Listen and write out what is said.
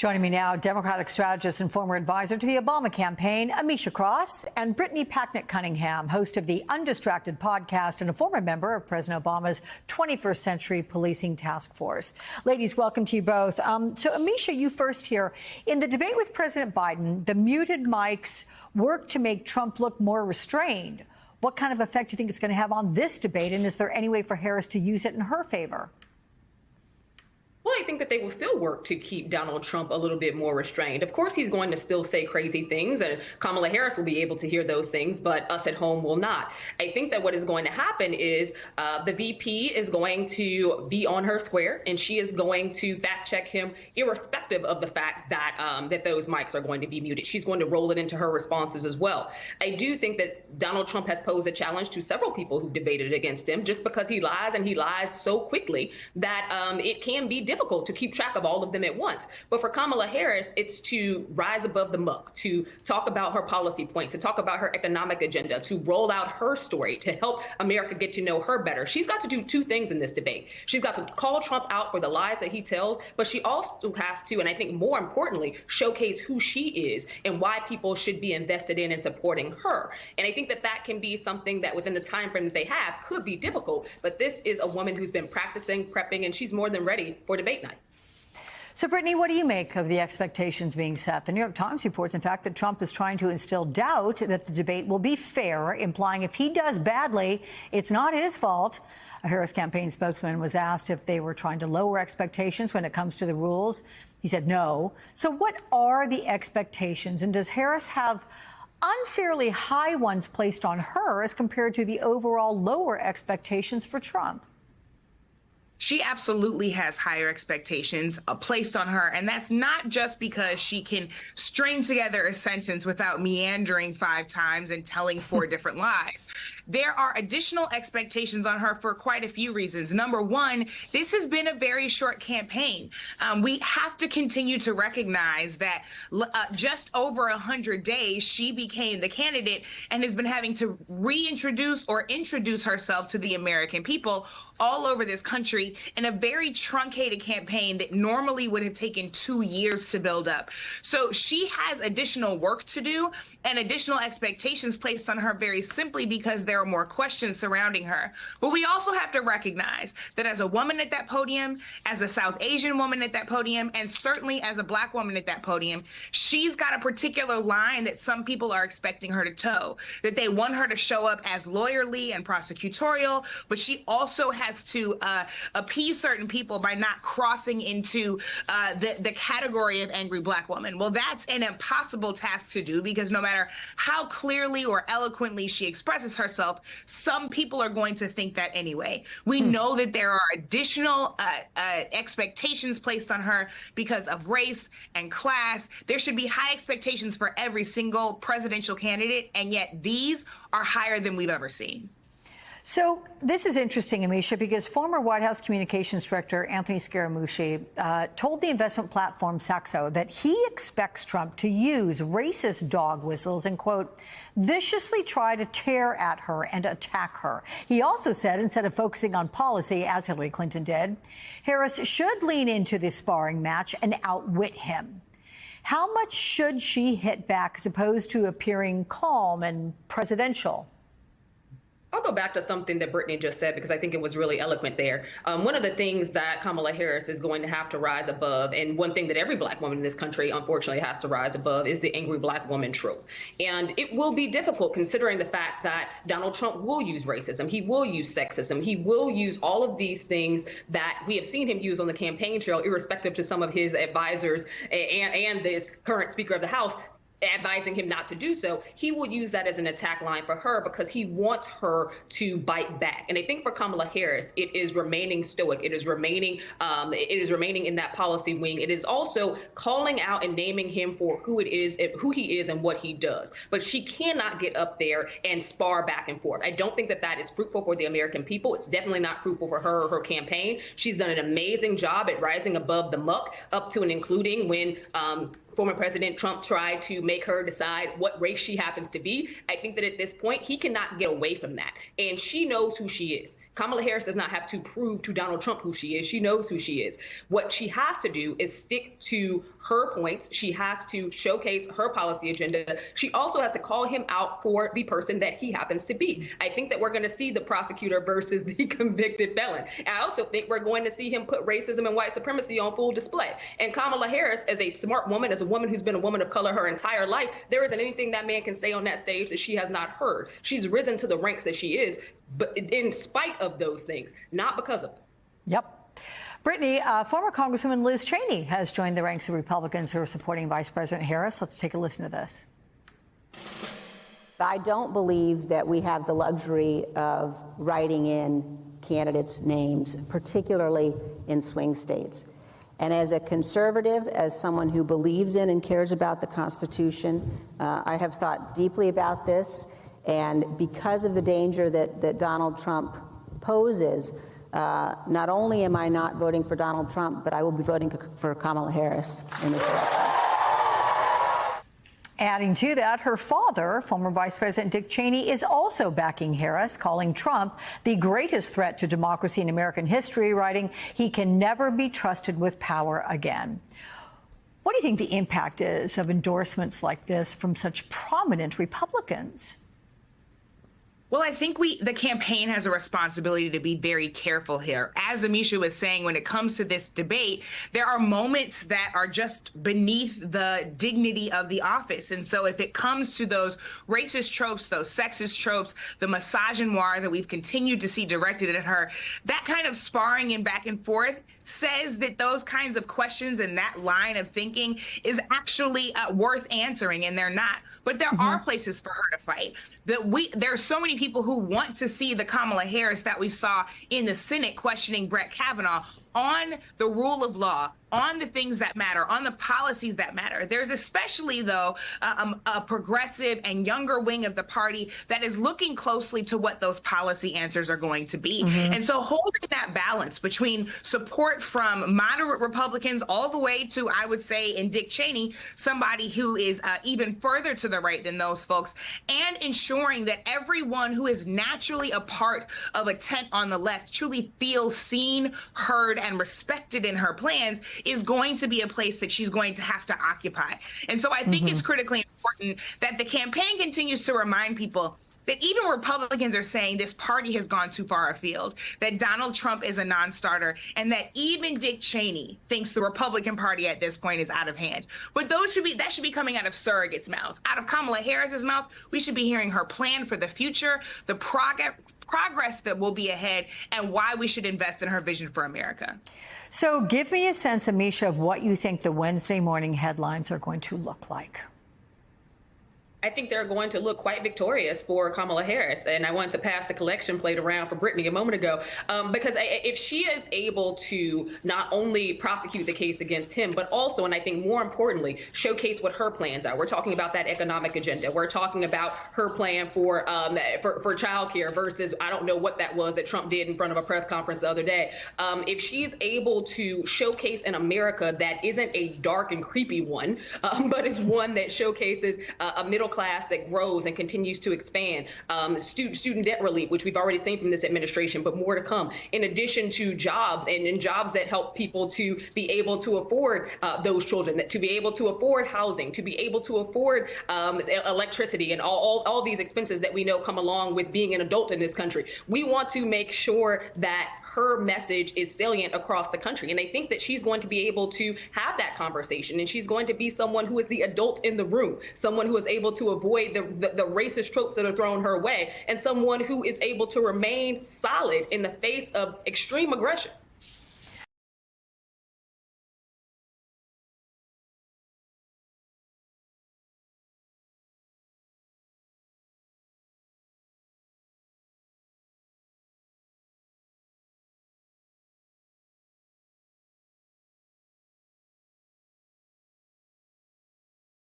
Joining me now, Democratic strategist and former advisor to the Obama campaign, Amisha Cross, and Brittany Packnett Cunningham, host of the Undistracted podcast and a former member of President Obama's 21st Century Policing Task Force. Ladies, welcome to you both. So, Amisha, you first here. In the debate with President Biden, the muted mics worked to make Trump look more restrained. What kind of effect do you think it's going to have on this debate, and is there any way for Harris to use it in her favor? Well, I think that they will still work to keep Donald Trump a little bit more restrained. Of course, he's going to still say crazy things, and Kamala Harris will be able to hear those things, but us at home will not. I think that what is going to happen is the VP is going to be on her square, and she is going to fact check him, irrespective of the fact that that those mics are going to be muted. She's going to roll it into her responses as well. I do think that Donald Trump has posed a challenge to several people who debated against him, just because he lies, and he lies so quickly that it can be difficult to keep track of all of them at once. But for Kamala Harris, it's to rise above the muck, to talk about her policy points, to talk about her economic agenda, to roll out her story, to help America get to know her better. She's got to do two things in this debate. She's got to call Trump out for the lies that he tells, but she also has to, and I think more importantly, showcase who she is and why people should be invested in and supporting her. And I think that that can be something that within the time frame that they have could be difficult, but this is a woman who's been practicing, prepping, and she's more than ready for debate night. So, Brittany, what do you make of the expectations being set? The New York Times reports, in fact, that Trump is trying to instill doubt that the debate will be fair, implying if he does badly, it's not his fault. A Harris campaign spokesman was asked if they were trying to lower expectations when it comes to the rules. He said no. So what are the expectations, and does Harris have unfairly high ones placed on her as compared to the overall lower expectations for Trump? She absolutely has higher expectations placed on her, and that's not just because she can string together a sentence without meandering 5 times and telling 4 different lies. There are additional expectations on her for quite a few reasons. Number one, this has been a very short campaign. We have to continue to recognize that just over 100 days, she became the candidate and has been having to reintroduce or introduce herself to the American people all over this country in a very truncated campaign that normally would have taken 2 years to build up. So she has additional work to do and additional expectations placed on her very simply because there are more questions surrounding her. But we also have to recognize that as a woman at that podium, as a South Asian woman at that podium, and certainly as a Black woman at that podium, she's got a particular line that some people are expecting her to toe, that they want her to show up as lawyerly and prosecutorial, but she also has to appease certain people by not crossing into the category of angry Black woman. Well, that's an impossible task to do because no matter how clearly or eloquently she expresses herself, some people are going to think that anyway. We know that there are additional expectations placed on her because of race and class. There should be high expectations for every single presidential candidate, and yet these are higher than we've ever seen. So this is interesting, Amisha, because former White House Communications Director Anthony Scaramucci told the investment platform Saxo that he expects Trump to use racist dog whistles and, quote, viciously try to tear at her and attack her. He also said instead of focusing on policy, as Hillary Clinton did, Harris should lean into this sparring match and outwit him. How much should she hit back as opposed to appearing calm and presidential? I'll go back to something that Brittany just said because I think it was really eloquent there. One of the things that Kamala Harris is going to have to rise above, and one thing that every Black woman in this country unfortunately has to rise above, is the angry Black woman trope. And it will be difficult considering the fact that Donald Trump will use racism, he will use sexism, he will use all of these things that we have seen him use on the campaign trail, irrespective to some of his advisors and this current Speaker of the House advising him not to do so. He will use that as an attack line for her because he wants her to bite back. And I think for Kamala Harris, it is remaining stoic. It is remaining in that policy wing. It is also calling out and naming him for who he is and what he does. But she cannot get up there and spar back and forth. I don't think that that is fruitful for the American people. It's definitely not fruitful for her or her campaign. She's done an amazing job at rising above the muck, up to and including when former President Trump tried to make her decide what race she happens to be. I think that at this point, he cannot get away from that. And she knows who she is. Kamala Harris does not have to prove to Donald Trump who she is. She knows who she is. What she has to do is stick to her points. She has to showcase her policy agenda. She also has to call him out for the person that he happens to be. I think that we're going to see the prosecutor versus the convicted felon. I also think we're going to see him put racism and white supremacy on full display. And Kamala Harris, as a smart woman, as a woman who's been a woman of color her entire life, there isn't anything that man can say on that stage that she has not heard. She's risen to the ranks that she is, but in spite of those things, not because of them. Yep. Brittany, former Congresswoman Liz Cheney has joined the ranks of Republicans who are supporting Vice President Harris. Let's take a listen to this. I don't believe that we have the luxury of writing in candidates' names, particularly in swing states. And as a conservative, as someone who believes in and cares about the Constitution, I have thought deeply about this. And because of the danger that Donald Trump poses, not only am I not voting for Donald Trump, but I will be voting for Kamala Harris in this election. Adding to that, her father, former Vice President Dick Cheney, is also backing Harris, calling Trump the greatest threat to democracy in American history, writing, "He can never be trusted with power again." What do you think the impact is of endorsements like this from such prominent Republicans? Well, I think the campaign has a responsibility to be very careful here. As Amisha was saying, when it comes to this debate, there are moments that are just beneath the dignity of the office. And so if it comes to those racist tropes, those sexist tropes, the misogynoir that we've continued to see directed at her, that kind of sparring and back and forth says that those kinds of questions and that line of thinking is actually worth answering, and they're not. But there are places for her to fight. There's so many people who want to see the Kamala Harris that we saw in the Senate questioning Brett Kavanaugh on the rule of law, on the things that matter, on the policies that matter. There's especially, though, a progressive and younger wing of the party that is looking closely to what those policy answers are going to be. And so holding that balance between support from moderate Republicans all the way to, I would say, in Dick Cheney, somebody who is even further to the right than those folks, and ensuring that everyone who is naturally a part of a tent on the left truly feels seen, heard, and respected in her plans is going to be a place that she's going to have to occupy. And so I think it's critically important that the campaign continues to remind people that even Republicans are saying this party has gone too far afield, that Donald Trump is a non-starter, and that even Dick Cheney thinks the Republican Party at this point is out of hand. But that should be coming out of surrogates' mouths. Out of Kamala Harris's mouth, we should be hearing her plan for the future, the progress that will be ahead, and why we should invest in her vision for America. So give me a sense, Amisha, of what you think the Wednesday morning headlines are going to look like. I think they're going to look quite victorious for Kamala Harris. And I wanted to pass the collection plate around for Brittany a moment ago, because if she is able to not only prosecute the case against him, but also, and I think more importantly, showcase what her plans are. We're talking about that economic agenda. We're talking about her plan for childcare versus, I don't know what that was that Trump did in front of a press conference the other day. If she's able to showcase an America that isn't a dark and creepy one, but is one that showcases a middle class that grows and continues to expand, student debt relief, which we've already seen from this administration, but more to come, in addition to jobs and jobs that help people to be able to afford those children, to be able to afford housing, to be able to afford electricity and all these expenses that we know come along with being an adult in this country. We want to make sure that her message is salient across the country. And I think that she's going to be able to have that conversation, and she's going to be someone who is the adult in the room, someone who is able to avoid the racist tropes that are thrown her way, and someone who is able to remain solid in the face of extreme aggression.